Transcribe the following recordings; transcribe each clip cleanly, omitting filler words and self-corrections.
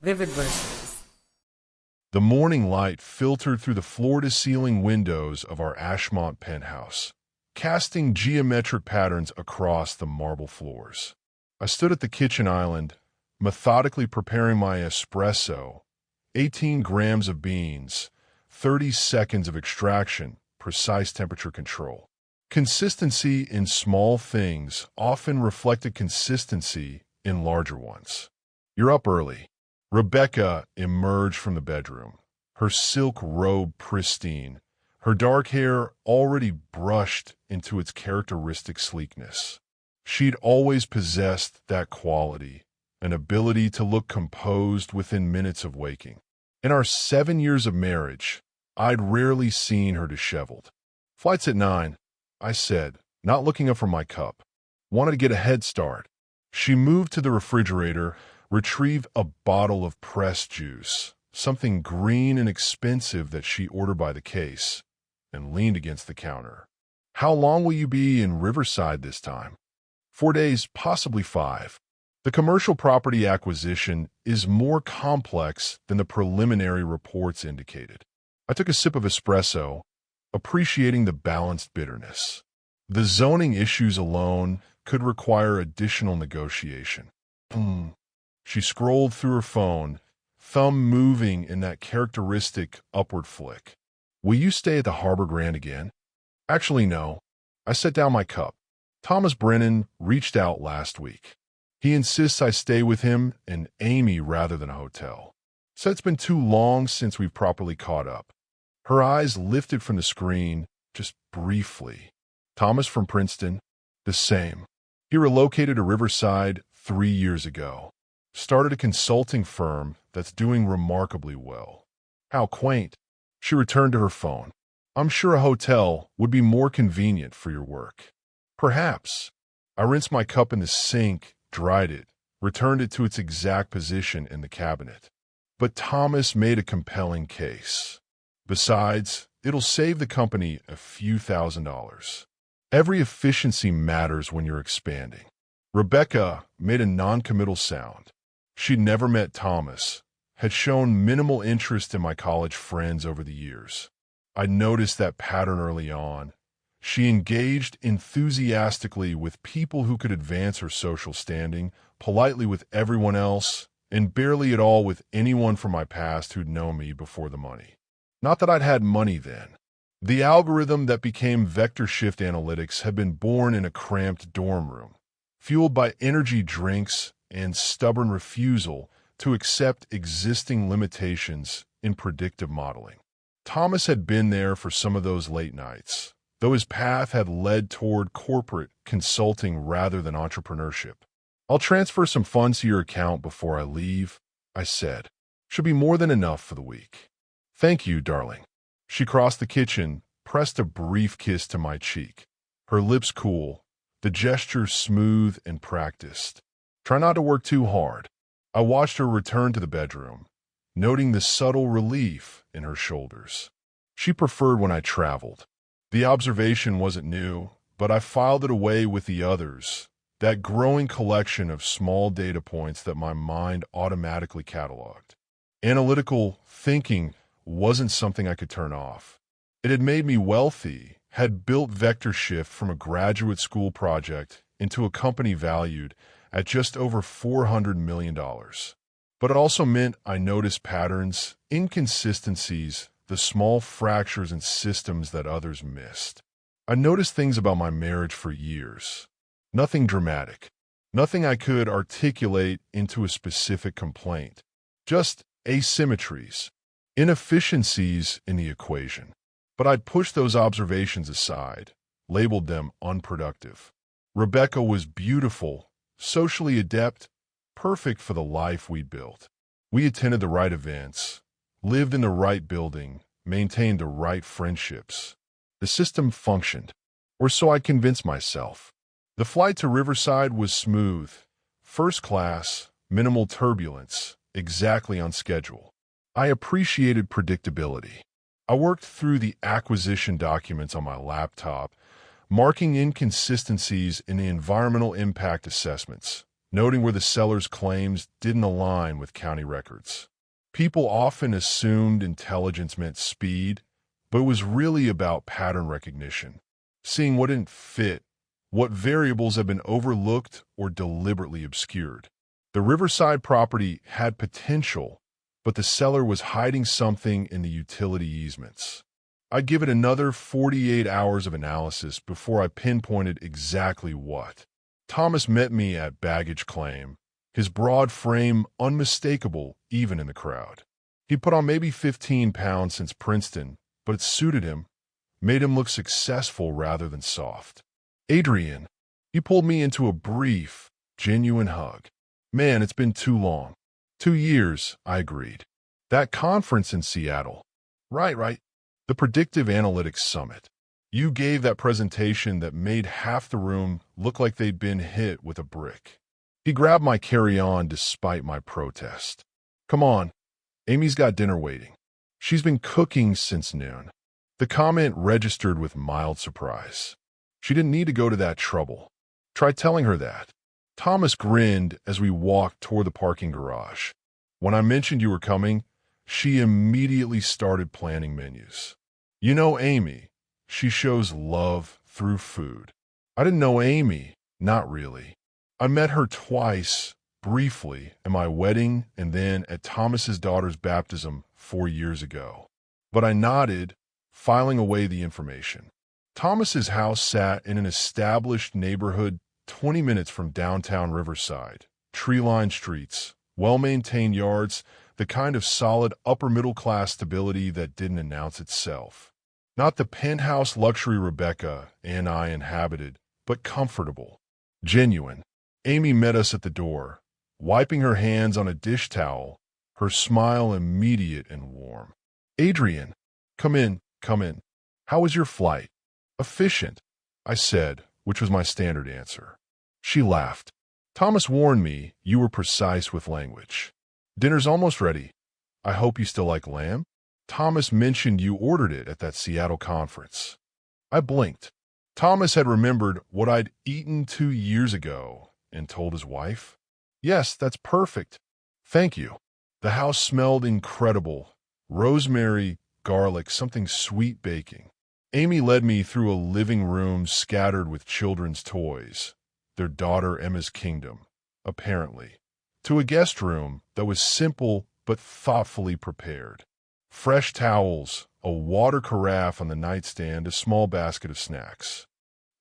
Vivid verses. The morning light filtered through the floor-to-ceiling windows of our Ashmont penthouse, casting geometric patterns across the marble floors. I stood at the kitchen island, methodically preparing my espresso, 18 grams of beans, 30 seconds of extraction, precise temperature control. Consistency in small things often reflected consistency in larger ones. "You're up early." Rebecca emerged from the bedroom, her silk robe pristine, her dark hair already brushed into its characteristic sleekness. She'd always possessed that quality, an ability to look composed within minutes of waking. In our 7 years of marriage, I'd rarely seen her disheveled. "Flight's at 9, I said, not looking up from my cup. Wanted to get a head start. She moved to the refrigerator, retrieved a bottle of pressed juice, something green and expensive that she ordered by the case, and leaned against the counter. "How long will you be in Riverside this time?" 4 days, possibly 5. The commercial property acquisition is more complex than the preliminary reports indicated. I took a sip of espresso, appreciating the balanced bitterness. The zoning issues alone could require additional negotiation. She scrolled through her phone, thumb moving in that characteristic upward flick. "Will you stay at the Harbor Grand again?" "Actually, no." I set down my cup. "Thomas Brennan reached out last week. He insists I stay with him and Amy rather than a hotel. Said it's been too long since we've properly caught up." Her eyes lifted from the screen, just briefly. "Thomas from Princeton?" "The same. He relocated to Riverside 3 years ago. Started a consulting firm that's doing remarkably well." "How quaint." She returned to her phone. "I'm sure a hotel would be more convenient for your work." "Perhaps." I rinsed my cup in the sink, dried it, returned it to its exact position in the cabinet. But Thomas made a compelling case. Besides, it'll save the company a few $1,000s. Every efficiency matters when you're expanding. Rebecca made a non-committal sound. She'd never met Thomas, had shown minimal interest in my college friends over the years. I noticed that pattern early on. She engaged enthusiastically with people who could advance her social standing, politely with everyone else, and barely at all with anyone from my past who'd known me before the money. Not that I'd had money then. The algorithm that became vector shift analytics had been born in a cramped dorm room, fueled by energy drinks and stubborn refusal to accept existing limitations in predictive modeling. Thomas had been there for some of those late nights, though his path had led toward corporate consulting rather than entrepreneurship. "I'll transfer some funds to your account before I leave," I said. "Should be more than enough for the week." "Thank you, darling." She crossed the kitchen, pressed a brief kiss to my cheek. Her lips cool, the gesture smooth and practiced. "Try not to work too hard." I watched her return to the bedroom, noting the subtle relief in her shoulders. She preferred when I traveled. The observation wasn't new, but I filed it away with the others, that growing collection of small data points that my mind automatically cataloged. Analytical thinking wasn't something I could turn off. It had made me wealthy, had built Vector Shift from a graduate school project into a company valued at just over $400 million. But it also meant I noticed patterns, inconsistencies, the small fractures and systems that others missed. I noticed things about my marriage for years. Nothing dramatic. Nothing I could articulate into a specific complaint. Just asymmetries, inefficiencies in the equation. But I'd pushed those observations aside, labeled them unproductive. Rebecca was beautiful, socially adept, perfect for the life we'd built. We attended the right events, lived in the right building, maintained the right friendships. The system functioned, or so I convinced myself. The flight to Riverside was smooth, first class, minimal turbulence, exactly on schedule. I appreciated predictability. I worked through the acquisition documents on my laptop, marking inconsistencies in the environmental impact assessments, noting where the seller's claims didn't align with county records. People often assumed intelligence meant speed, but it was really about pattern recognition, seeing what didn't fit, what variables have been overlooked or deliberately obscured. The Riverside property had potential, but the seller was hiding something in the utility easements. I'd give it another 48 hours of analysis before I pinpointed exactly what. Thomas met me at baggage claim, his broad frame unmistakable even in the crowd. He'd put on maybe 15 pounds since Princeton, but it suited him, made him look successful rather than soft. Adrian, he pulled me into a brief, genuine hug. Man, it's been too long. 2 years, I agreed. That conference in Seattle. Right. The Predictive Analytics Summit. You gave that presentation that made half the room look like they'd been hit with a brick. He grabbed my carry-on despite my protest. Come on, Amy's got dinner waiting. She's been cooking since noon. The comment registered with mild surprise. She didn't need to go to that trouble. Try telling her that. Thomas grinned as we walked toward the parking garage. When I mentioned you were coming, she immediately started planning menus. You know Amy. She shows love through food. I didn't know Amy, not really. I met her twice, briefly, at my wedding and then at Thomas's daughter's baptism 4 years ago. But I nodded, filing away the information. Thomas's house sat in an established neighborhood 20 minutes from downtown Riverside. Tree-lined streets, well-maintained yards, the kind of solid upper-middle-class stability that didn't announce itself. Not the penthouse luxury Rebecca and I inhabited, but comfortable. Genuine. Amy met us at the door, wiping her hands on a dish towel, her smile immediate and warm. Adrian, come in. How was your flight? Efficient, I said, which was my standard answer. She laughed. Thomas warned me you were precise with language. Dinner's almost ready. I hope you still like lamb? Thomas mentioned you ordered it at that Seattle conference. I blinked. Thomas had remembered what I'd eaten 2 years ago and told his wife. Yes, that's perfect. Thank you. The house smelled incredible. Rosemary, garlic, something sweet baking. Amy led me through a living room scattered with children's toys, their daughter Emma's kingdom, apparently, to a guest room that was simple but thoughtfully prepared. Fresh towels, a water carafe on the nightstand, a small basket of snacks.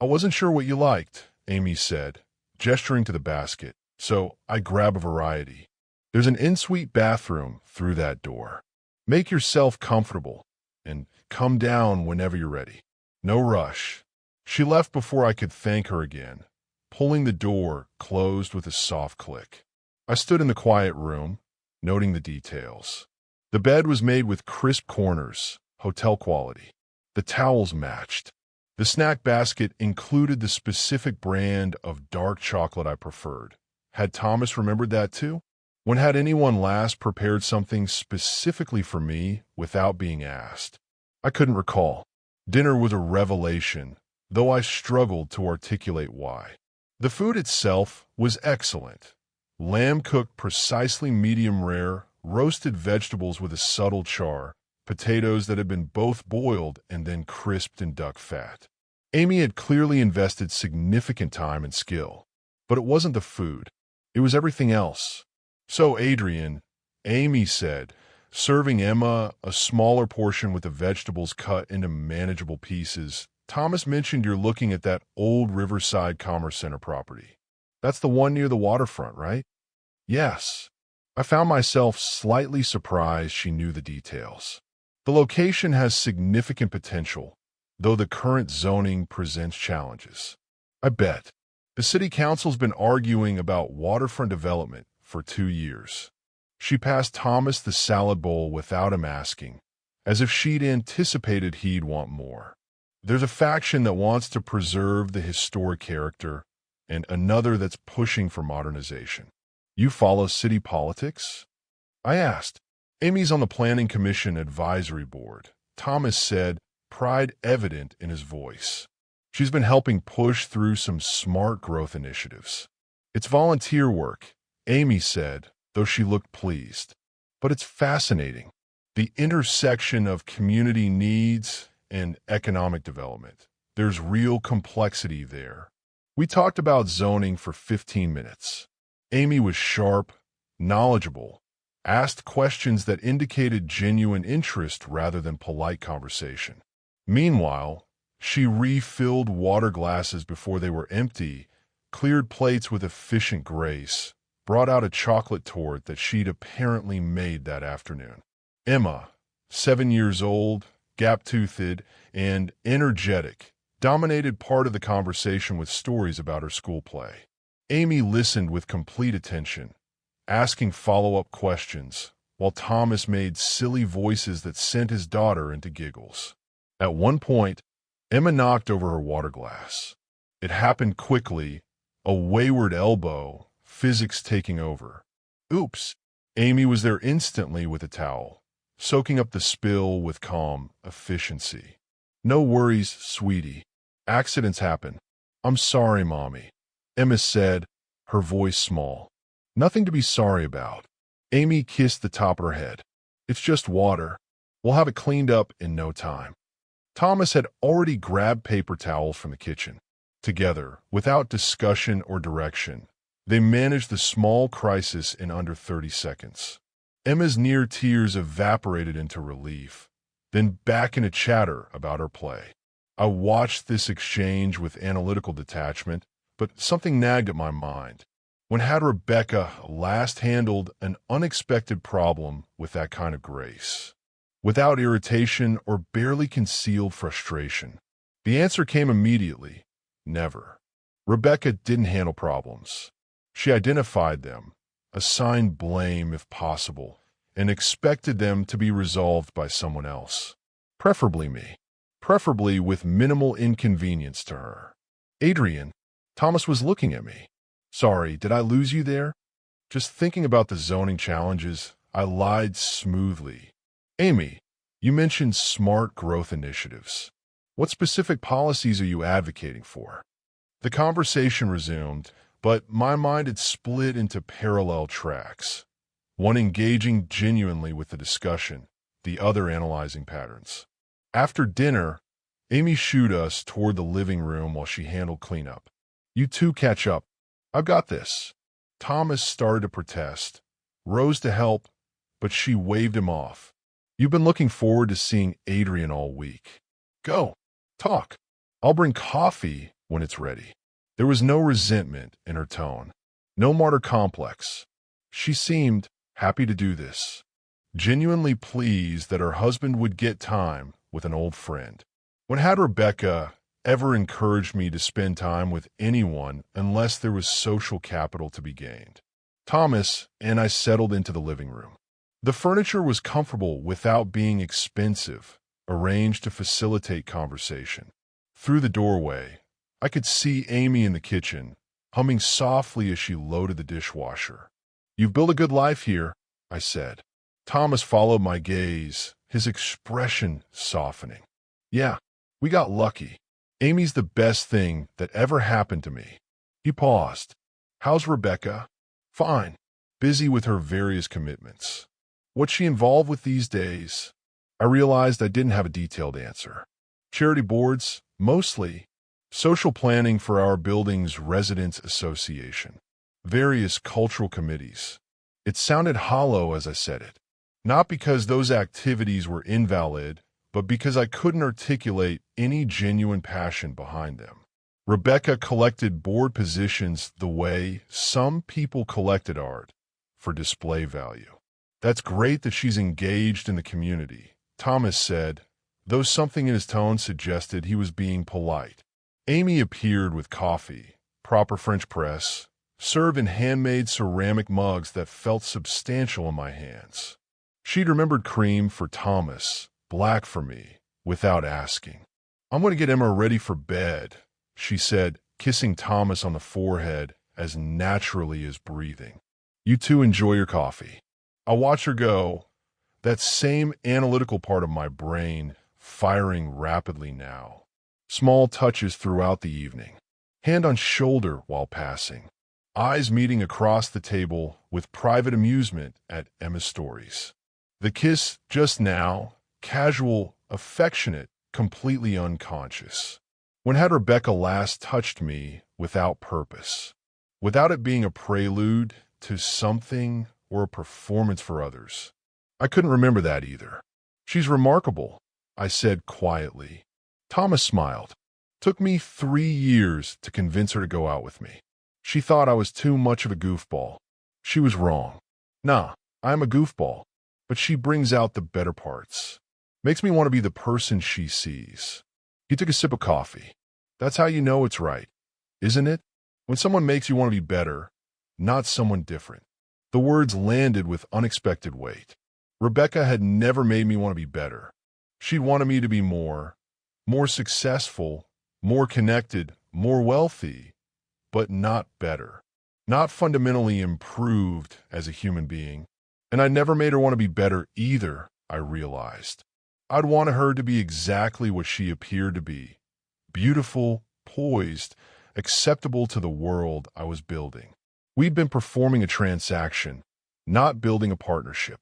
I wasn't sure what you liked, Amy said, gesturing to the basket, so I grab a variety. There's an en-suite bathroom through that door. Make yourself comfortable and come down whenever you're ready. No rush. She left before I could thank her again, pulling the door closed with a soft click. I stood in the quiet room, noting the details. The bed was made with crisp corners, hotel quality. The towels matched. The snack basket included the specific brand of dark chocolate I preferred. Had Thomas remembered that too? When had anyone last prepared something specifically for me without being asked? I couldn't recall. Dinner was a revelation, though I struggled to articulate why. The food itself was excellent. Lamb cooked precisely medium rare, roasted vegetables with a subtle char, potatoes that had been both boiled and then crisped in duck fat. Amy had clearly invested significant time and skill. But it wasn't the food. It was everything else. So, Adrian, Amy said, serving Emma a smaller portion with the vegetables cut into manageable pieces, Thomas mentioned you're looking at that old Riverside Commerce Center property. That's the one near the waterfront, right? Yes. I found myself slightly surprised she knew the details. The location has significant potential, though the current zoning presents challenges. I bet. The city council's been arguing about waterfront development for 2 years. She passed Thomas the salad bowl without him asking, as if she'd anticipated he'd want more. There's a faction that wants to preserve the historic character, and another that's pushing for modernization. You follow city politics? I asked. Amy's on the Planning Commission Advisory Board, Thomas said, pride evident in his voice. She's been helping push through some smart growth initiatives. It's volunteer work, Amy said, though she looked pleased. But it's fascinating. The intersection of community needs and economic development. There's real complexity there. We talked about zoning for 15 minutes. Amy was sharp, knowledgeable, asked questions that indicated genuine interest rather than polite conversation. Meanwhile, she refilled water glasses before they were empty, cleared plates with efficient grace, brought out a chocolate torte that she'd apparently made that afternoon. Emma, 7 years old, gap-toothed, and energetic, dominated part of the conversation with stories about her school play. Amy listened with complete attention, asking follow-up questions, while Thomas made silly voices that sent his daughter into giggles. At one point, Emma knocked over her water glass. It happened quickly, a wayward elbow, physics taking over. Oops! Amy was there instantly with a towel, soaking up the spill with calm efficiency. No worries, sweetie. Accidents happen. I'm sorry, Mommy, Emma said, her voice small. Nothing to be sorry about. Amy kissed the top of her head. It's just water. We'll have it cleaned up in no time. Thomas had already grabbed paper towels from the kitchen. Together, without discussion or direction, they managed the small crisis in under 30 seconds. Emma's near tears evaporated into relief, then back into chatter about her play. I watched this exchange with analytical detachment, but something nagged at my mind. When had Rebecca last handled an unexpected problem with that kind of grace? Without irritation or barely concealed frustration? The answer came immediately. Never. Rebecca didn't handle problems. She identified them, assigned blame if possible, and expected them to be resolved by someone else. Preferably me. Preferably with minimal inconvenience to her. Adrian, Thomas was looking at me. Sorry, did I lose you there? Just thinking about the zoning challenges, I lied smoothly. Amy, you mentioned smart growth initiatives. What specific policies are you advocating for? The conversation resumed, but my mind had split into parallel tracks. One engaging genuinely with the discussion, the other analyzing patterns. After dinner, Amy shooed us toward the living room while she handled cleanup. You two catch up. I've got this. Thomas started to protest, rose to help, but she waved him off. You've been looking forward to seeing Adrian all week. Go. Talk. I'll bring coffee when it's ready. There was no resentment in her tone, no martyr complex. She seemed happy to do this, genuinely pleased that her husband would get time with an old friend. When had Rebecca ever encouraged me to spend time with anyone unless there was social capital to be gained? Thomas and I settled into the living room. The furniture was comfortable without being expensive, arranged to facilitate conversation. Through the doorway, I could see Amy in the kitchen, humming softly as she loaded the dishwasher. You've built a good life here, I said. Thomas followed my gaze, his expression softening. Yeah, we got lucky. Amy's the best thing that ever happened to me. He paused. How's Rebecca? Fine. Busy with her various commitments. What's she involved with these days? I realized I didn't have a detailed answer. Charity boards, mostly. Social planning for our building's residents association. Various cultural committees. It sounded hollow as I said it. Not because those activities were invalid, but because I couldn't articulate any genuine passion behind them. Rebecca collected board positions the way some people collected art, for display value. That's great that she's engaged in the community, Thomas said, though something in his tone suggested he was being polite. Amy appeared with coffee, proper French press, served in handmade ceramic mugs that felt substantial in my hands. She'd remembered cream for Thomas, black for me, without asking. I'm going to get Emma ready for bed, she said, kissing Thomas on the forehead as naturally as breathing. You two enjoy your coffee. I'll watch her go, that same analytical part of my brain firing rapidly now. Small touches throughout the evening. Hand on shoulder while passing. eyes meeting across the table with private amusement at Emma's stories. The kiss just now, casual, affectionate, completely unconscious. When had Rebecca last touched me without purpose? Without it being a prelude to something or a performance for others? I couldn't remember that either. She's remarkable, I said quietly. Thomas smiled. Took me 3 years to convince her to go out with me. She thought I was too much of a goofball. She was wrong. Nah, I'm a goofball, but she brings out the better parts. Makes me want to be the person she sees. He took a sip of coffee. That's how you know it's right, isn't it? When someone makes you want to be better, not someone different. The words landed with unexpected weight. Rebecca had never made me want to be better. She'd wanted me to be more successful, more connected, more wealthy, but not better. Not fundamentally improved as a human being. And I never made her want to be better either, I realized. I'd wanted her to be exactly what she appeared to be. Beautiful, poised, acceptable to the world I was building. We'd been performing a transaction, not building a partnership.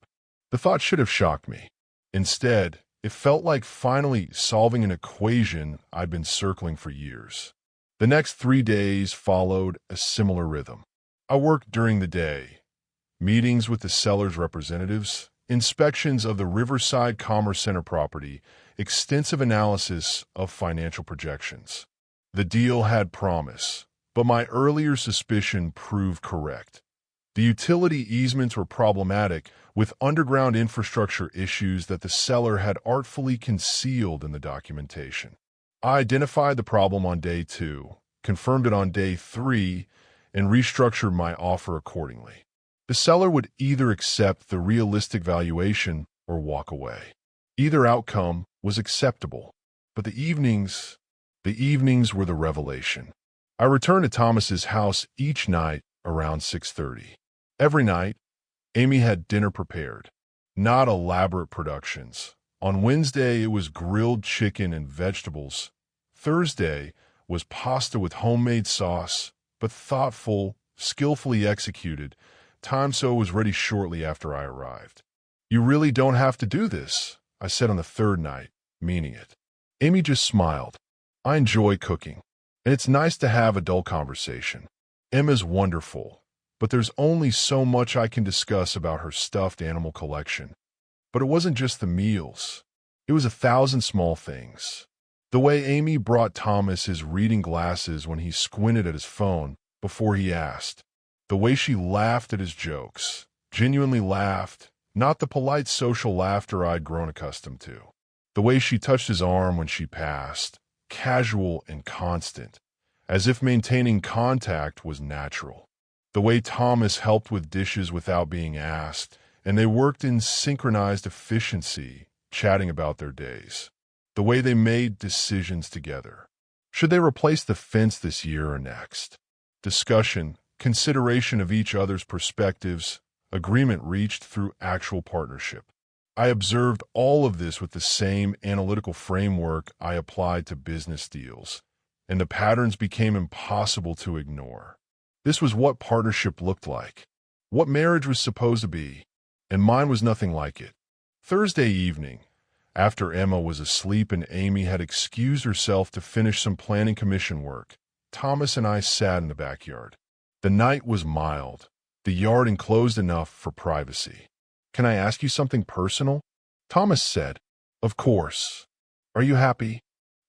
The thought should have shocked me. Instead, it felt like finally solving an equation I'd been circling for years. The next 3 days followed a similar rhythm. I worked during the day. Meetings with the seller's representatives, inspections of the Riverside Commerce Center property, extensive analysis of financial projections. The deal had promise, but my earlier suspicion proved correct. The utility easements were problematic, with underground infrastructure issues that the seller had artfully concealed in the documentation. I identified the problem on day 2, confirmed it on day 3, and restructured my offer accordingly. The seller would either accept the realistic valuation or walk away. Either outcome was acceptable, but the evenings were the revelation. I returned to Thomas's house each night around 6:30. Every night, Amy had dinner prepared, not elaborate productions. On Wednesday, it was grilled chicken and vegetables. Thursday was pasta with homemade sauce, but thoughtful, skillfully executed, timed so it was ready shortly after I arrived. You really don't have to do this, I said on the third night, meaning it. Amy just smiled. I enjoy cooking, and it's nice to have adult conversation. Emma's wonderful, but there's only so much I can discuss about her stuffed animal collection. But it wasn't just the meals. It was 1,000 small things. The way Amy brought Thomas his reading glasses when he squinted at his phone before he asked. The way she laughed at his jokes, genuinely laughed, not the polite social laughter I'd grown accustomed to. The way she touched his arm when she passed, casual and constant, as if maintaining contact was natural. The way Thomas helped with dishes without being asked, and they worked in synchronized efficiency, chatting about their days. The way they made decisions together. Should they replace the fence this year or next? Discussion, consideration of each other's perspectives, agreement reached through actual partnership. I observed all of this with the same analytical framework I applied to business deals, and the patterns became impossible to ignore. This was what partnership looked like, what marriage was supposed to be, and mine was nothing like it. Thursday evening, after Emma was asleep and Amy had excused herself to finish some planning commission work, Thomas and I sat in the backyard. The night was mild, the yard enclosed enough for privacy. Can I ask you something personal? Thomas said. Of course. Are you happy?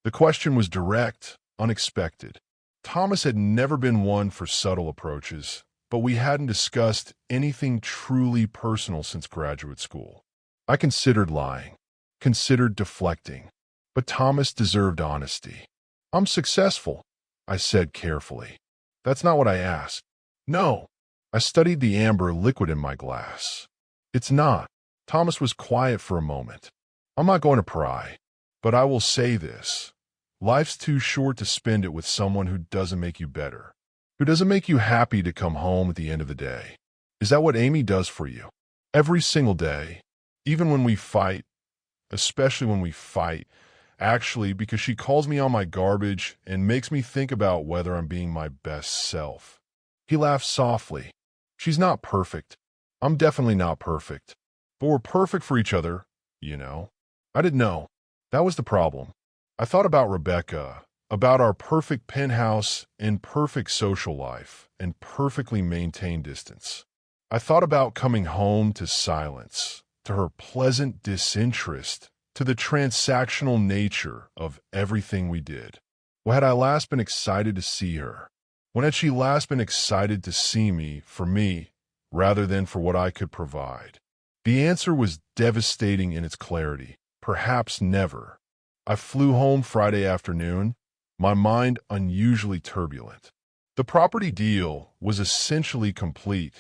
The question was direct, unexpected. Thomas had never been one for subtle approaches, but we hadn't discussed anything truly personal since graduate school. I considered lying, considered deflecting, but Thomas deserved honesty. I'm successful, I said carefully. That's not what I asked. No. I studied the amber liquid in my glass. It's not. Thomas was quiet for a moment. I'm not going to pry, but I will say this. Life's too short to spend it with someone who doesn't make you better, who doesn't make you happy to come home at the end of the day. Is that what Amy does for you? Every single day, even when we fight, especially when we fight, actually, because she calls me on my garbage and makes me think about whether I'm being my best self. He laughed softly. She's not perfect. I'm definitely not perfect. But we're perfect for each other, you know. I didn't know. That was the problem. I thought about Rebecca, about our perfect penthouse and perfect social life and perfectly maintained distance. I thought about coming home to silence, to her pleasant disinterest, to the transactional nature of everything we did. When had I last been excited to see her? When had she last been excited to see me for me, rather than for what I could provide? The answer was devastating in its clarity. Perhaps never. I flew home Friday afternoon, my mind unusually turbulent. The property deal was essentially complete.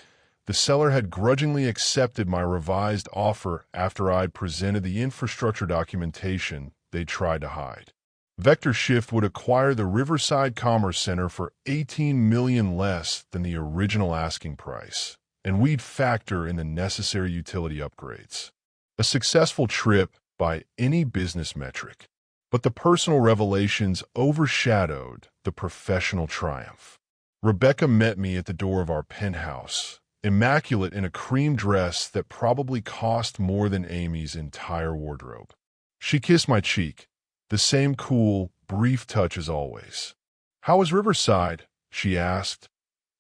The seller had grudgingly accepted my revised offer after I'd presented the infrastructure documentation they tried to hide. Vector Shift would acquire the Riverside Commerce Center for $18 million less than the original asking price, and we'd factor in the necessary utility upgrades. A successful trip by any business metric. But the personal revelations overshadowed the professional triumph. Rebecca met me at the door of our penthouse, immaculate in a cream dress that probably cost more than Amy's entire wardrobe. She kissed my cheek, the same cool, brief touch as always. "How was Riverside?" she asked,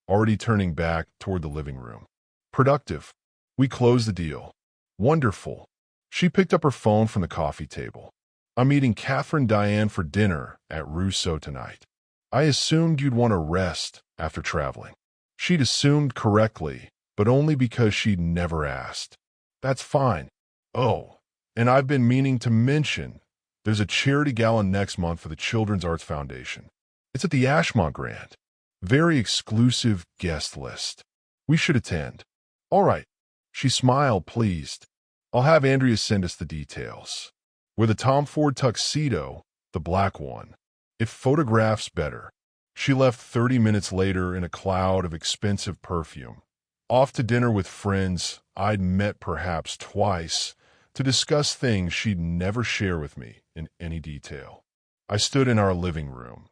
already turning back toward the living room. "Productive. We closed the deal." "Wonderful." She picked up her phone from the coffee table. "I'm meeting Catherine Diane for dinner at Rousseau tonight. I assumed you'd want to rest after traveling." She'd assumed correctly, but only because she'd never asked. "That's fine." "Oh, and I've been meaning to mention, there's a charity gala next month for the Children's Arts Foundation. It's at the Ashmont Grand. Very exclusive guest list. We should attend." "All right." She smiled, pleased. "I'll have Andrea send us the details." Wear the Tom Ford tuxedo, the black one. It photographs better. She left 30 minutes later in a cloud of expensive perfume. Off to dinner with friends I'd met perhaps twice to discuss things she'd never share with me in any detail. I stood in our living room,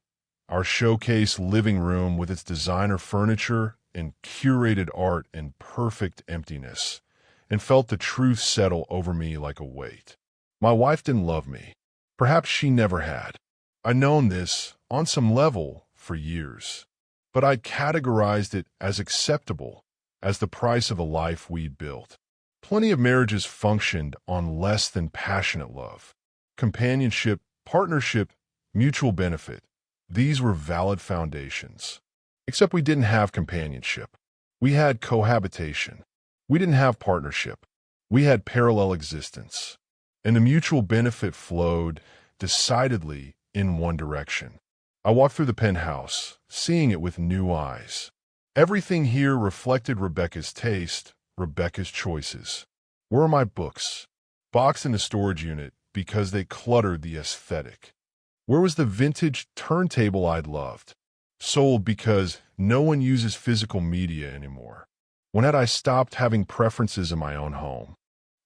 our showcase living room with its designer furniture and curated art and perfect emptiness, and felt the truth settle over me like a weight. My wife didn't love me. Perhaps she never had. I'd known this, on some level, for years. But I'd categorized it as acceptable, as the price of a life we'd built. Plenty of marriages functioned on less than passionate love. Companionship, partnership, mutual benefit. These were valid foundations. Except we didn't have companionship. We had cohabitation. We didn't have partnership. We had parallel existence. And the mutual benefit flowed, decidedly, in one direction. I walked through the penthouse, seeing it with new eyes. Everything here reflected Rebecca's taste, Rebecca's choices. Where are my books? Boxed in the storage unit because they cluttered the aesthetic. Where was the vintage turntable I'd loved? Sold because no one uses physical media anymore. When had I stopped having preferences in my own home?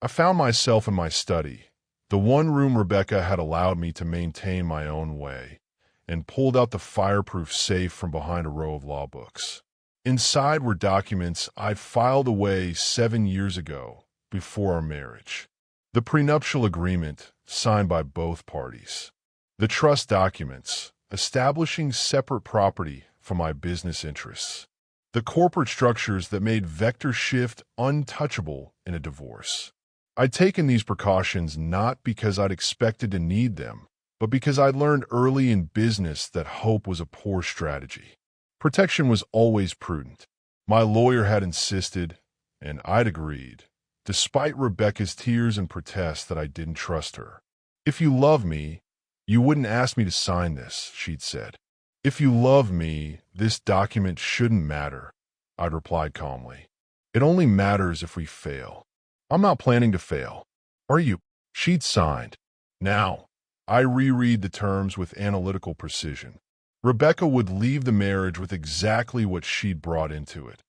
I found myself in my study, the one room Rebecca had allowed me to maintain my own way, and pulled out the fireproof safe from behind a row of law books. Inside were documents I'd filed away 7 years ago, before our marriage. The prenuptial agreement, signed by both parties. The trust documents, establishing separate property for my business interests. The corporate structures that made Vector Shift untouchable in a divorce. I'd taken these precautions not because I'd expected to need them, but because I'd learned early in business that hope was a poor strategy. Protection was always prudent. My lawyer had insisted, and I'd agreed, despite Rebecca's tears and protests that I didn't trust her. "If you love me, you wouldn't ask me to sign this," she'd said. "If you love me, this document shouldn't matter," I'd replied calmly. "It only matters if we fail." "I'm not planning to fail." "Are you?" She'd signed. Now, I reread the terms with analytical precision. Rebecca would leave the marriage with exactly what she'd brought into it.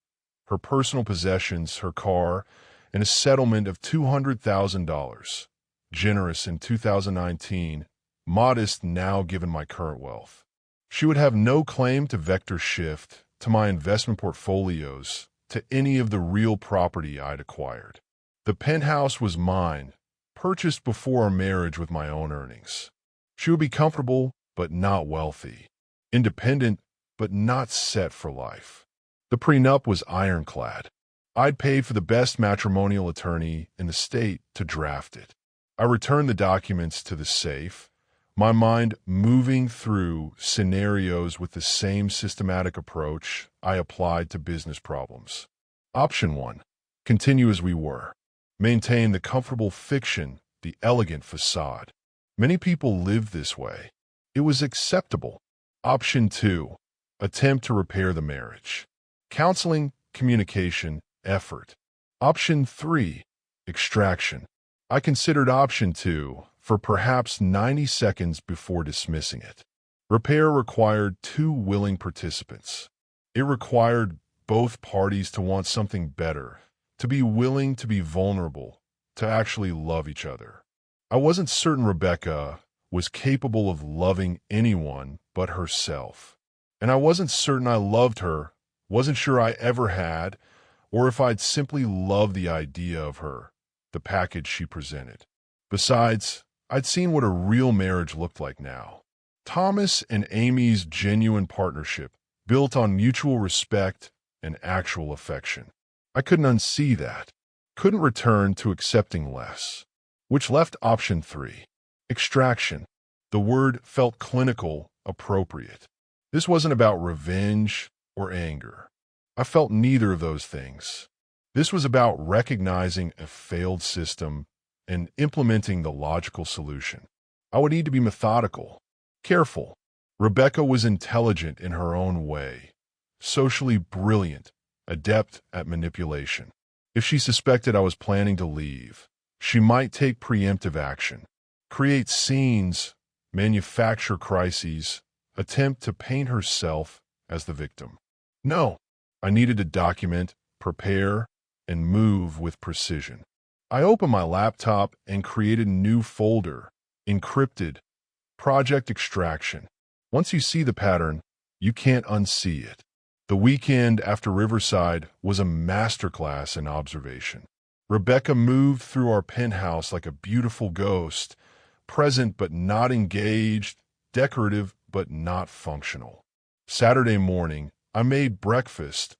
Her personal possessions, her car, and a settlement of $200,000. Generous in 2019, modest now given my current wealth. She would have no claim to Vector Shift, to my investment portfolios, to any of the real property I'd acquired. The penthouse was mine, purchased before our marriage with my own earnings. She would be comfortable, but not wealthy. Independent, but not set for life. The prenup was ironclad. I'd paid for the best matrimonial attorney in the state to draft it. I returned the documents to the safe, my mind moving through scenarios with the same systematic approach I applied to business problems. Option 1. Continue as we were. Maintain the comfortable fiction, the elegant facade. Many people lived this way. It was acceptable. Option 2. Attempt to repair the marriage. Counseling, communication, effort. Option 3. Extraction. I considered option 2 for perhaps 90 seconds before dismissing it. Repair required 2 willing participants. It required both parties to want something better, to be willing to be vulnerable, to actually love each other. I wasn't certain Rebecca was capable of loving anyone but herself. And I wasn't certain I loved her, wasn't sure I ever had, or if I'd simply loved the idea of her, the package she presented. Besides, I'd seen what a real marriage looked like now. Thomas and Amy's genuine partnership, built on mutual respect and actual affection. I couldn't unsee that. Couldn't return to accepting less. Which left option 3. Extraction. The word felt clinical, appropriate. This wasn't about revenge or anger. I felt neither of those things. This was about recognizing a failed system and implementing the logical solution. I would need to be methodical, careful. Rebecca was intelligent in her own way, socially brilliant, adept at manipulation. If she suspected I was planning to leave, she might take preemptive action, create scenes, manufacture crises, attempt to paint herself as the victim. No, I needed to document, prepare, and move with precision. I opened my laptop and created a new folder, encrypted, project extraction. Once you see the pattern, you can't unsee it. The weekend after Riverside was a masterclass in observation. Rebecca moved through our penthouse like a beautiful ghost, present but not engaged, decorative but not functional. Saturday morning, I made breakfast,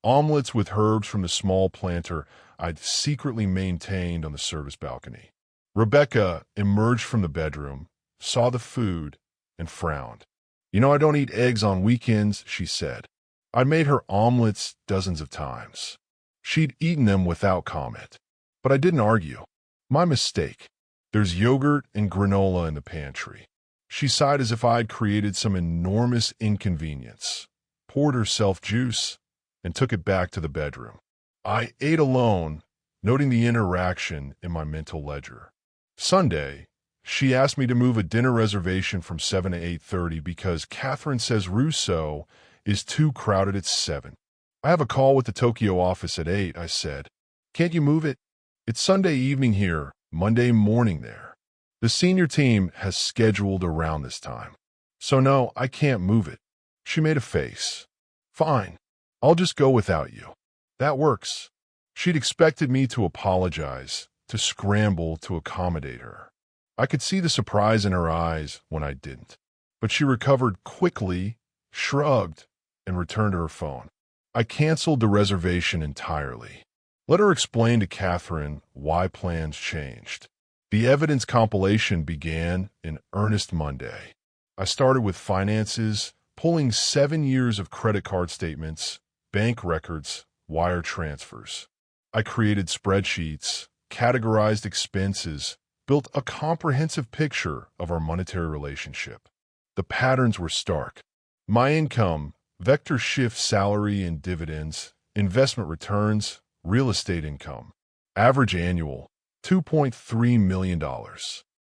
omelets with herbs from the small planter I'd secretly maintained on the service balcony. Rebecca emerged from the bedroom, saw the food, and frowned. "You know I don't eat eggs on weekends," she said. I'd made her omelets dozens of times. She'd eaten them without comment. But I didn't argue. My mistake. There's yogurt and granola in the pantry. She sighed as if I'd created some enormous inconvenience, poured herself juice, and took it back to the bedroom. I ate alone, noting the interaction in my mental ledger. Sunday, she asked me to move a dinner reservation from 7 to 8:30 because Catherine says Rousseau is too crowded at 7. "I have a call with the Tokyo office at 8, I said. "Can't you move it? It's Sunday evening here, Monday morning there. The senior team has scheduled around this time. So no, I can't move it." She made a face. "Fine, I'll just go without you." That works. She'd expected me to apologize, to scramble to accommodate her. I could see the surprise in her eyes when I didn't. But she recovered quickly, shrugged, and returned to her phone. I canceled the reservation entirely. Let her explain to Catherine why plans changed. The evidence compilation began in earnest Monday. I started with finances, pulling 7 years of credit card statements, bank records, wire transfers. I created spreadsheets, categorized expenses, built a comprehensive picture of our monetary relationship. The patterns were stark. My income, vector shift salary and dividends, investment returns, real estate income. Average annual, $2.3 million.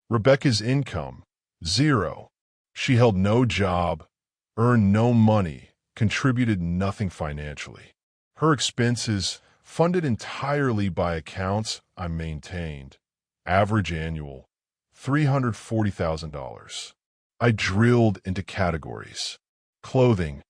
Rebecca's income, 0. She held no job, earned no money, contributed nothing financially. Her expenses, funded entirely by accounts I maintained. Average annual, $340,000. I drilled into categories. Clothing,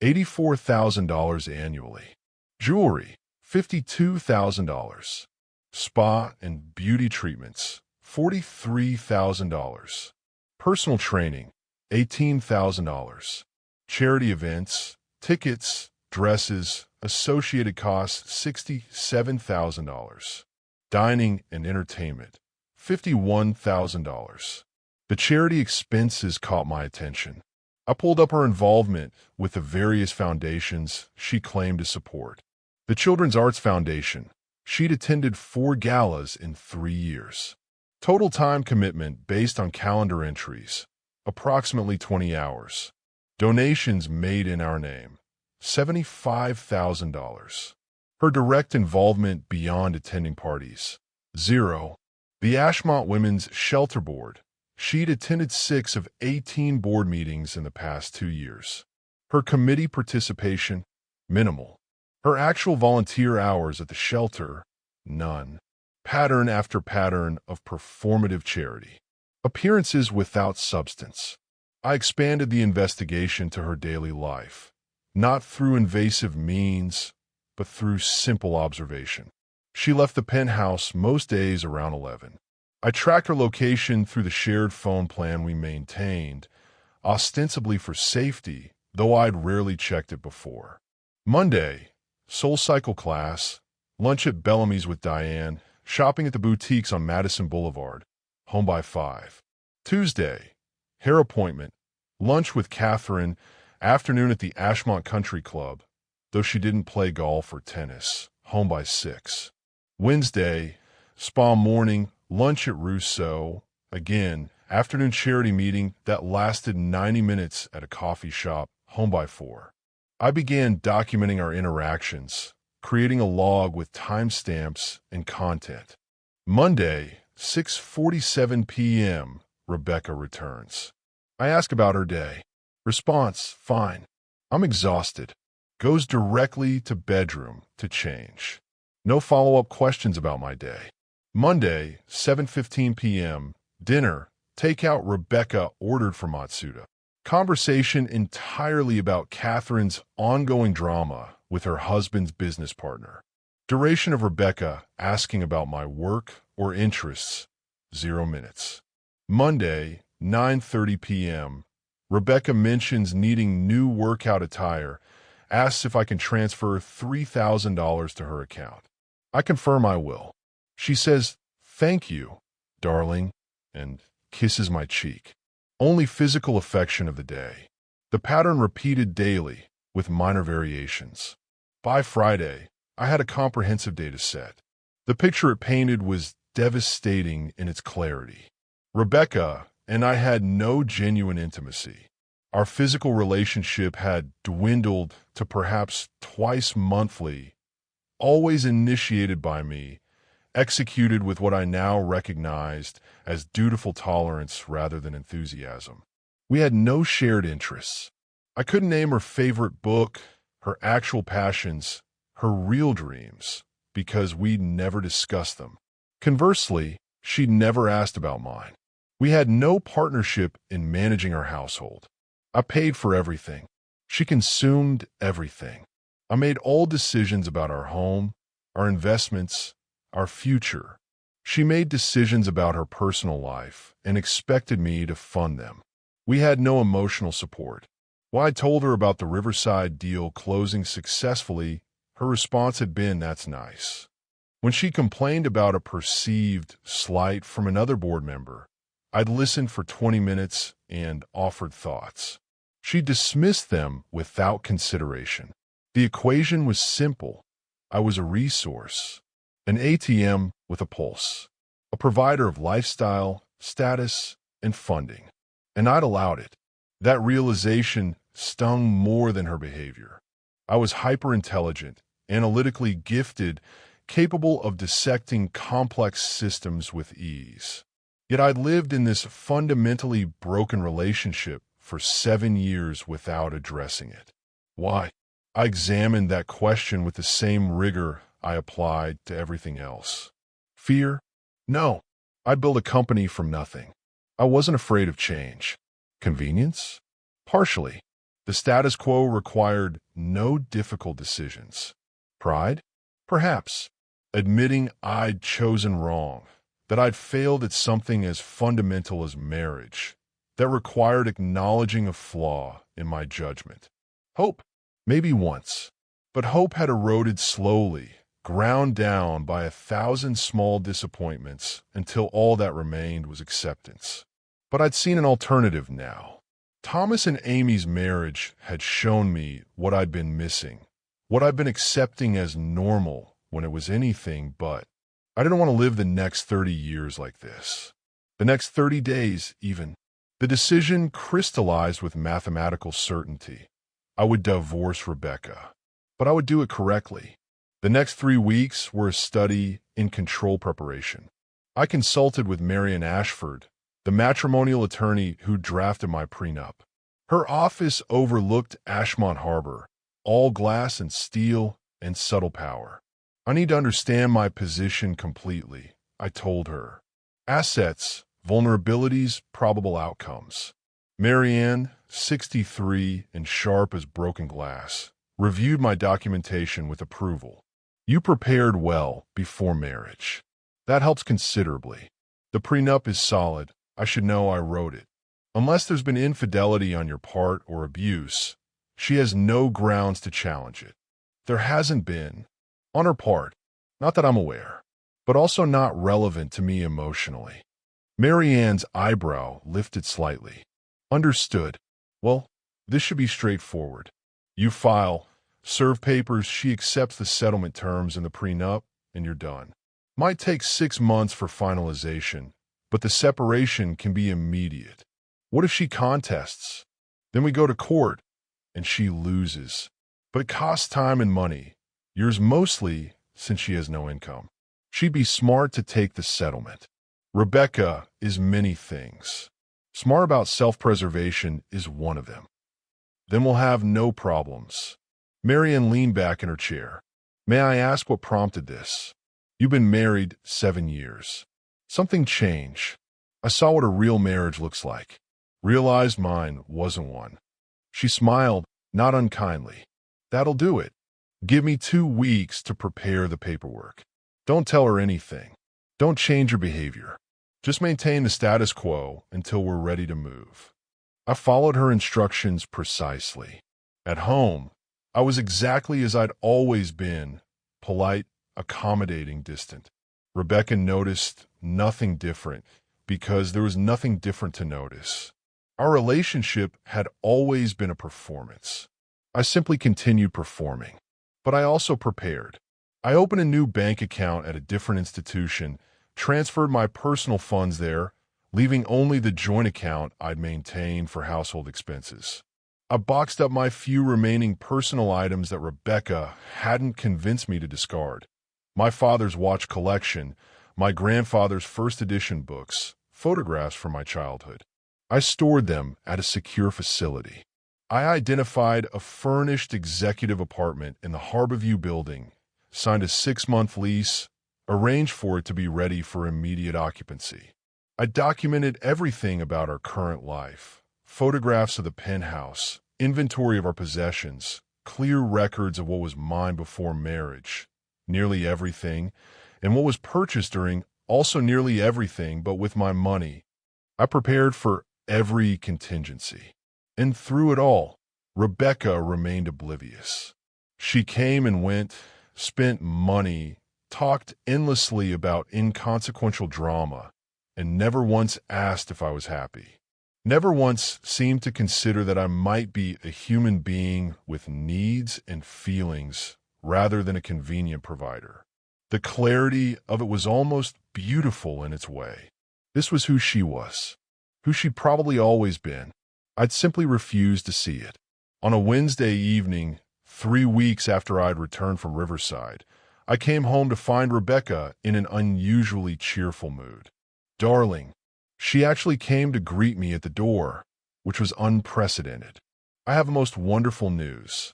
$84,000 annually. Jewelry, $52,000. Spa and beauty treatments, $43,000. Personal training, $18,000. Charity events, tickets, dresses, associated costs, $67,000. Dining and entertainment, $51,000. The charity expenses caught my attention. I pulled up her involvement with the various foundations she claimed to support. The Children's Arts Foundation. She'd attended 4 galas in 3 years. Total time commitment based on calendar entries, approximately 20 hours. Donations made in our name, $75,000. Her direct involvement beyond attending parties, 0. The Ashmont Women's Shelter Board. She'd attended 6 of 18 board meetings in the past 2 years. Her committee participation, minimal. Her actual volunteer hours at the shelter, none. Pattern after pattern of performative charity. Appearances without substance. I expanded the investigation to her daily life, not through invasive means, but through simple observation. She left the penthouse most days around 11. I tracked her location through the shared phone plan we maintained, ostensibly for safety, though I'd rarely checked it before. Monday, SoulCycle class, lunch at Bellamy's with Diane, shopping at the boutiques on Madison Boulevard, home by 5. Tuesday, hair appointment, lunch with Catherine, afternoon at the Ashmont Country Club, though she didn't play golf or tennis, home by 6. Wednesday, spa morning, lunch at Rousseau, again, afternoon charity meeting that lasted 90 minutes at a coffee shop, home by 4. I began documenting our interactions, creating a log with timestamps and content. Monday, 6:47 p.m., Rebecca returns. I ask about her day. Response, fine. I'm exhausted. Goes directly to bedroom to change. No follow-up questions about my day. Monday, 7:15 p.m., dinner, takeout Rebecca ordered for Matsuda. Conversation entirely about Catherine's ongoing drama with her husband's business partner. Duration of Rebecca asking about my work or interests, 0 minutes. Monday, 9:30 p.m., Rebecca mentions needing new workout attire, asks if I can transfer $3,000 to her account. I confirm I will. She says, "Thank you, darling," and kisses my cheek. Only physical affection of the day. The pattern repeated daily, with minor variations. By Friday, I had a comprehensive data set. The picture it painted was devastating in its clarity. Rebecca and I had no genuine intimacy. Our physical relationship had dwindled to perhaps twice monthly, always initiated by me, executed with what I now recognized as dutiful tolerance rather than enthusiasm. We had no shared interests. I couldn't name her favorite book, her actual passions, her real dreams, because we'd never discussed them. Conversely, she'd never asked about mine. We had no partnership in managing our household. I paid for everything. She consumed everything. I made all decisions about our home, our investments, our future. She made decisions about her personal life and expected me to fund them. We had no emotional support. When I told her about the Riverside deal closing successfully, her response had been, "That's nice." When she complained about a perceived slight from another board member, I'd listened for 20 minutes and offered thoughts. She dismissed them without consideration. The equation was simple. I was a resource, an ATM with a pulse, a provider of lifestyle, status, and funding. And I'd allowed it. That realization stung more than her behavior. I was hyper-intelligent, analytically gifted, capable of dissecting complex systems with ease. Yet I'd lived in this fundamentally broken relationship for 7 years without addressing it. Why? I examined that question with the same rigor I applied to everything else. Fear? No. I'd built a company from nothing. I wasn't afraid of change. Convenience? Partially. The status quo required no difficult decisions. Pride? Perhaps. Admitting I'd chosen wrong, that I'd failed at something as fundamental as marriage, that required acknowledging a flaw in my judgment. Hope? Maybe once. But hope had eroded slowly, ground down by 1,000 small disappointments until all that remained was acceptance. But I'd seen an alternative now. Thomas and Amy's marriage had shown me what I'd been missing, what I'd been accepting as normal when it was anything but. I didn't want to live the next 30 years like this. The next 30 days, even. The decision crystallized with mathematical certainty. I would divorce Rebecca, but I would do it correctly. The next 3 weeks were a study in control preparation. I consulted with Marian Ashford, the matrimonial attorney who drafted my prenup. Her office overlooked Ashmont Harbor, all glass and steel and subtle power. I need to understand my position completely, I told her. Assets, vulnerabilities, probable outcomes. Marianne, 63 and sharp as broken glass, reviewed my documentation with approval. You prepared well before marriage. That helps considerably. The prenup is solid. I should know I wrote it. Unless there's been infidelity on your part or abuse, she has no grounds to challenge it. There hasn't been, on her part, not that I'm aware, but also not relevant to me emotionally. Marianne's eyebrow lifted slightly. Understood. Well, this should be straightforward. You file, serve papers, she accepts the settlement terms in the prenup, and you're done. Might take 6 months for finalization, but the separation can be immediate. What if she contests? Then we go to court, and she loses. But it costs time and money, yours mostly since she has no income. She'd be smart to take the settlement. Rebecca is many things. Smart about self-preservation is one of them. Then we'll have no problems. Marian leaned back in her chair. May I ask what prompted this? You've been married 7 years. Something changed. I saw what a real marriage looks like. Realized mine wasn't one. She smiled, not unkindly. That'll do it. Give me 2 weeks to prepare the paperwork. Don't tell her anything. Don't change your behavior. Just maintain the status quo until we're ready to move. I followed her instructions precisely. At home, I was exactly as I'd always been, polite, accommodating, distant. Rebecca noticed nothing different because there was nothing different to notice. Our relationship had always been a performance. I simply continued performing. But I also prepared. I opened a new bank account at a different institution, transferred my personal funds there, leaving only the joint account I'd maintained for household expenses. I boxed up my few remaining personal items that Rebecca hadn't convinced me to discard. My father's watch collection, my grandfather's first edition books, photographs from my childhood. I stored them at a secure facility. I identified a furnished executive apartment in the Harborview building, signed a 6-month lease, arranged for it to be ready for immediate occupancy. I documented everything about our current life, photographs of the penthouse, inventory of our possessions, clear records of what was mine before marriage, nearly everything, and what was purchased during also nearly everything, but with my money. I prepared for every contingency. And through it all, Rebecca remained oblivious. She came and went, spent money, talked endlessly about inconsequential drama, and never once asked if I was happy. Never once seemed to consider that I might be a human being with needs and feelings rather than a convenient provider. The clarity of it was almost beautiful in its way. This was who she was, who she'd probably always been. I'd simply refused to see it. On a Wednesday evening, 3 weeks after I'd returned from Riverside, I came home to find Rebecca in an unusually cheerful mood. Darling, she actually came to greet me at the door, which was unprecedented. I have the most wonderful news.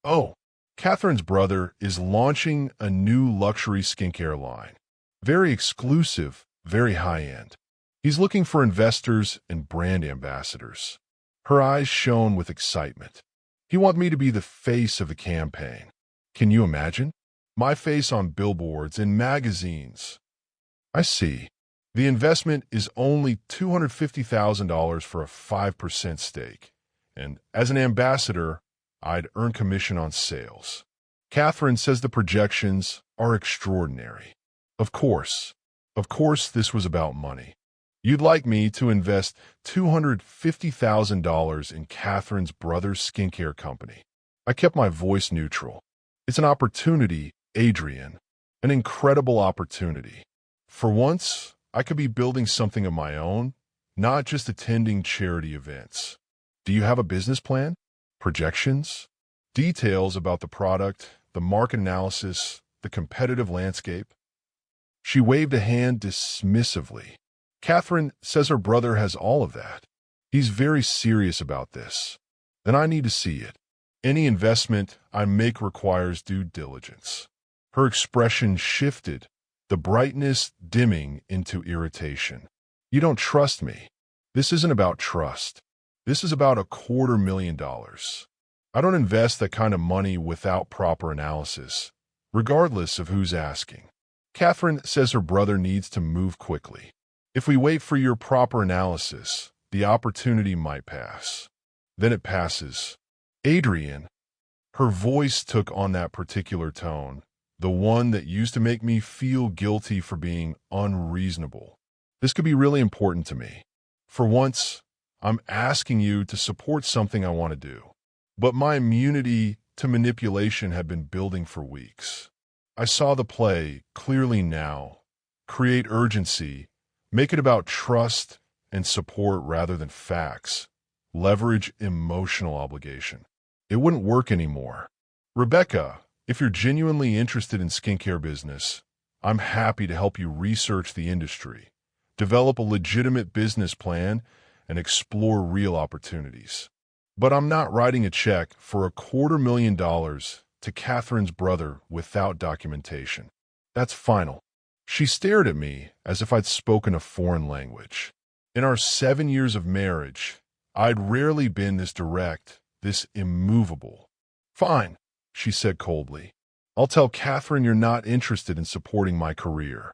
Oh, Catherine's brother is launching a new luxury skincare line. Very exclusive, very high-end. He's looking for investors and brand ambassadors. Her eyes shone with excitement. He wanted me to be the face of the campaign. Can you imagine? My face on billboards and magazines. I see. The investment is only $250,000 for a 5% stake. And as an ambassador, I'd earn commission on sales. Catherine says the projections are extraordinary. Of course. Of course this was about money. You'd like me to invest $250,000 in Catherine's brother's skincare company. I kept my voice neutral. It's an opportunity, Adrian. An incredible opportunity. For once, I could be building something of my own, not just attending charity events. Do you have a business plan? Projections? Details about the product, the market analysis, the competitive landscape? She waved a hand dismissively. Catherine says her brother has all of that. He's very serious about this. Then I need to see it. Any investment I make requires due diligence. Her expression shifted, the brightness dimming into irritation. You don't trust me. This isn't about trust. This is about $250,000. I don't invest that kind of money without proper analysis, regardless of who's asking. Catherine says her brother needs to move quickly. If we wait for your proper analysis, the opportunity might pass. Then it passes. Adrian, her voice took on that particular tone, the one that used to make me feel guilty for being unreasonable. This could be really important to me. For once, I'm asking you to support something I want to do. But my immunity to manipulation had been building for weeks. I saw the play clearly now. Create urgency. Make it about trust and support rather than facts. Leverage emotional obligation. It wouldn't work anymore. Rebecca, if you're genuinely interested in skincare business, I'm happy to help you research the industry, develop a legitimate business plan, and explore real opportunities. But I'm not writing a check for $250,000 to Catherine's brother without documentation. That's final. She stared at me as if I'd spoken a foreign language. In our 7 years of marriage, I'd rarely been this direct, this immovable. Fine, she said coldly. I'll tell Catherine you're not interested in supporting my career.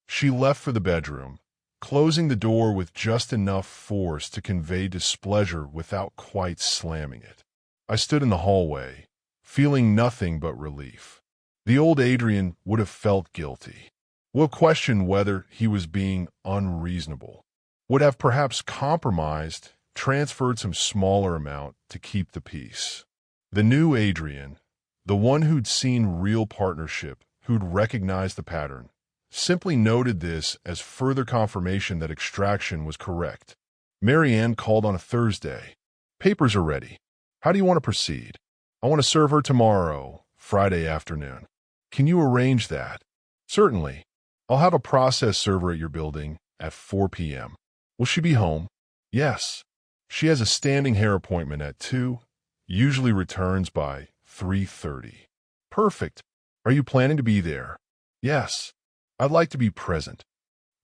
She left for the bedroom, closing the door with just enough force to convey displeasure without quite slamming it. I stood in the hallway, feeling nothing but relief. The old Adrian would have felt guilty, would have questioned whether he was being unreasonable, would have perhaps compromised, transferred some smaller amount to keep the peace. The new Adrian, the one who'd seen real partnership, who'd recognized the pattern, simply noted this as further confirmation that extraction was correct. Marianne called on a Thursday. Papers are ready. How do you want to proceed? I want to serve her tomorrow, Friday afternoon. Can you arrange that? Certainly. I'll have a process server at your building at 4 p.m. Will she be home? Yes. She has a standing hair appointment at 2, usually returns by 3:30. Perfect. Are you planning to be there? Yes. I'd like to be present.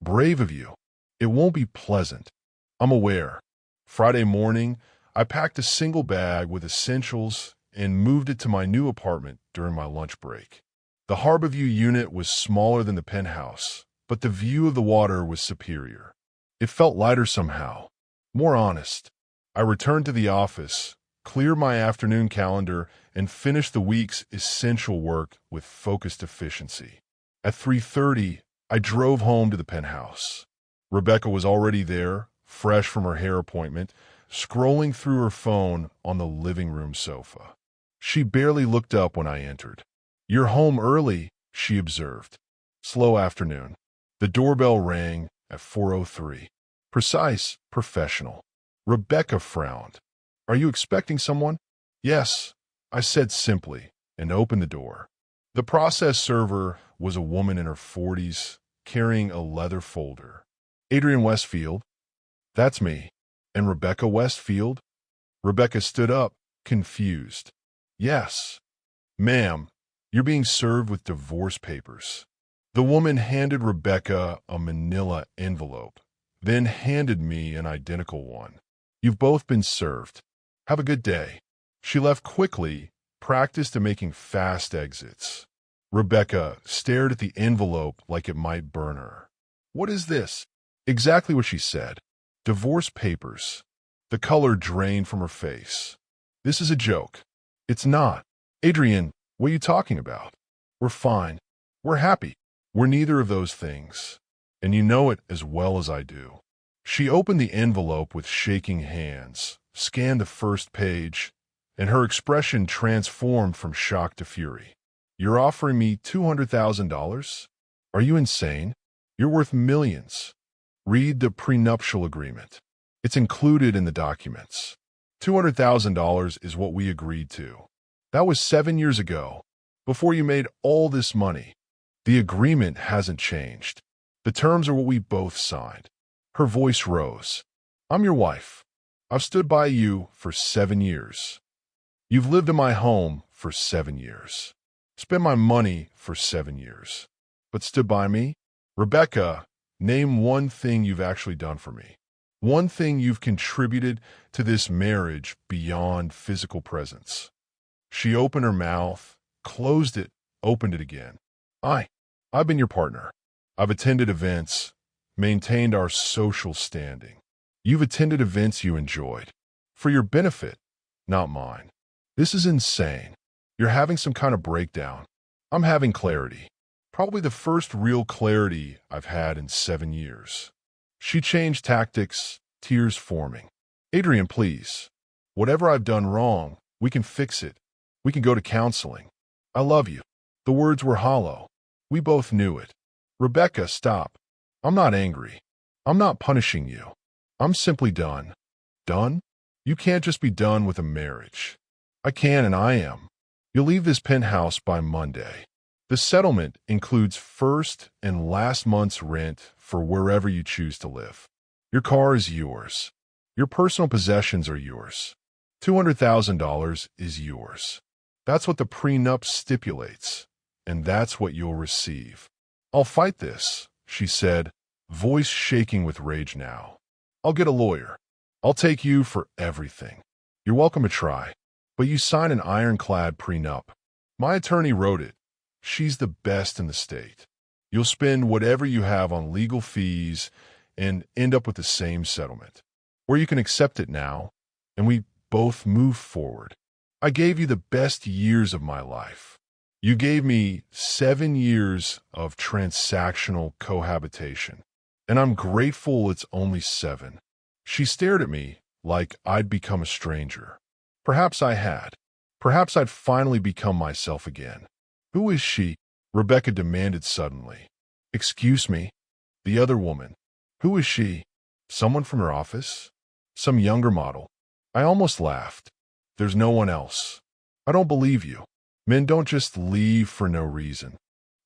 Brave of you. It won't be pleasant. I'm aware. Friday morning, I packed a single bag with essentials and moved it to my new apartment during my lunch break. The Harborview unit was smaller than the penthouse, but the view of the water was superior. It felt lighter somehow, more honest. I returned to the office, cleared my afternoon calendar, and finished the week's essential work with focused efficiency. At 3:30, I drove home to the penthouse. Rebecca was already there, fresh from her hair appointment, scrolling through her phone on the living room sofa. She barely looked up when I entered. You're home early, she observed. Slow afternoon. The doorbell rang at 4:03. Precise, professional. Rebecca frowned. Are you expecting someone? Yes, I said simply, and opened the door. The process server was a woman in her 40s, carrying a leather folder. Adrian Westfield? That's me. And Rebecca Westfield? Rebecca stood up, confused. Yes. Ma'am, you're being served with divorce papers. The woman handed Rebecca a manila envelope, then handed me an identical one. You've both been served. Have a good day. She left quickly, practiced at making fast exits. Rebecca stared at the envelope like it might burn her. What is this? Exactly what she said. Divorce papers. The color drained from her face. This is a joke. It's not. Adrian, what are you talking about? We're fine. We're happy. We're neither of those things. And you know it as well as I do. She opened the envelope with shaking hands, scanned the first page, and her expression transformed from shock to fury. You're offering me $200,000? Are you insane? You're worth millions. Read the prenuptial agreement. It's included in the documents. $200,000 is what we agreed to. That was 7 years ago, before you made all this money. The agreement hasn't changed. The terms are what we both signed. Her voice rose. I'm your wife. I've stood by you for 7 years. You've lived in my home for 7 years. Spent my money for 7 years. But stood by me? Rebecca, name one thing you've actually done for me. One thing you've contributed to this marriage beyond physical presence. She opened her mouth, closed it, opened it again. I've been your partner. I've attended events, maintained our social standing. You've attended events you enjoyed. For your benefit, not mine. This is insane. You're having some kind of breakdown. I'm having clarity. Probably the first real clarity I've had in 7 years. She changed tactics, tears forming. Adrian, please. Whatever I've done wrong, we can fix it. We can go to counseling. I love you. The words were hollow. We both knew it. Rebecca, stop. I'm not angry. I'm not punishing you. I'm simply done. Done? You can't just be done with a marriage. I can and I am. You'll leave this penthouse by Monday. The settlement includes first and last month's rent for wherever you choose to live. Your car is yours. Your personal possessions are yours. $200,000 is yours. That's what the prenup stipulates, and that's what you'll receive. I'll fight this, she said, voice shaking with rage now. I'll get a lawyer. I'll take you for everything. You're welcome to try, but you sign an ironclad prenup. My attorney wrote it. She's the best in the state. You'll spend whatever you have on legal fees and end up with the same settlement. Or you can accept it now, and we both move forward. I gave you the best years of my life. You gave me 7 years of transactional cohabitation, and I'm grateful it's only 7. She stared at me like I'd become a stranger. Perhaps I had. Perhaps I'd finally become myself again. Who is she? Rebecca demanded suddenly. Excuse me? The other woman. Who is she? Someone from her office? Some younger model? I almost laughed. There's no one else. I don't believe you. Men don't just leave for no reason.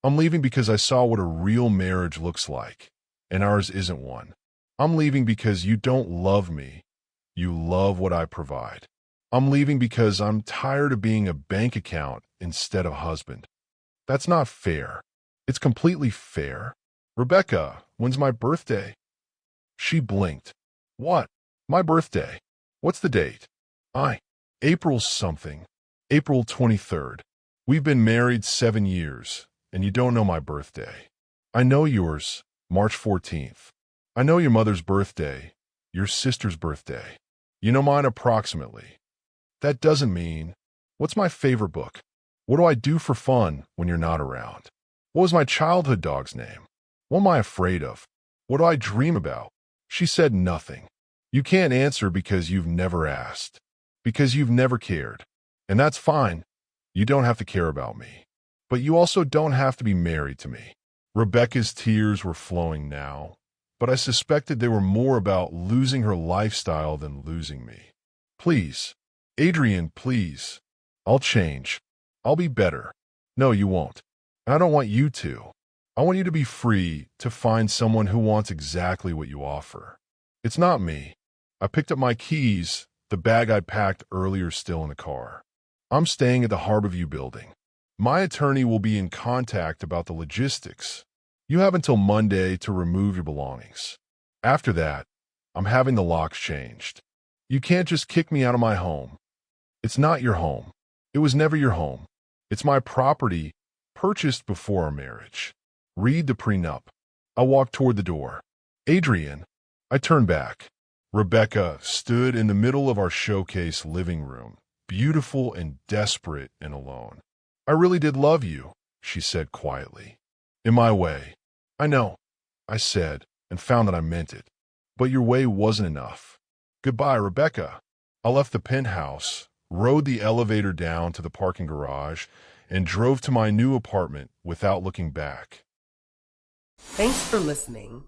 I'm leaving because I saw what a real marriage looks like, and ours isn't one. I'm leaving because you don't love me. You love what I provide. I'm leaving because I'm tired of being a bank account instead of husband. That's not fair. It's completely fair. Rebecca, when's my birthday? She blinked. What? My birthday? What's the date? April something. April 23rd. We've been married 7 years, and you don't know my birthday. I know yours, March 14th. I know your mother's birthday, your sister's birthday. You know mine approximately. That doesn't mean, what's my favorite book? What do I do for fun when you're not around? What was my childhood dog's name? What am I afraid of? What do I dream about? She said nothing. You can't answer because you've never asked. Because you've never cared. And that's fine. You don't have to care about me. But you also don't have to be married to me. Rebecca's tears were flowing now, but I suspected they were more about losing her lifestyle than losing me. Please, Adrian, please. I'll change. I'll be better. No, you won't. And I don't want you to. I want you to be free to find someone who wants exactly what you offer. It's not me. I picked up my keys, the bag I'd packed earlier still in the car. I'm staying at the Harborview building. My attorney will be in contact about the logistics. You have until Monday to remove your belongings. After that, I'm having the locks changed. You can't just kick me out of my home. It's not your home. It was never your home. It's my property, purchased before our marriage. Read the prenup. I walked toward the door. Adrian. I turned back. Rebecca stood in the middle of our showcase living room, beautiful and desperate and alone. I really did love you, she said quietly. In my way. I know, I said, and found that I meant it. But your way wasn't enough. Goodbye, Rebecca. I left the penthouse, rode the elevator down to the parking garage, and drove to my new apartment without looking back. Thanks for listening.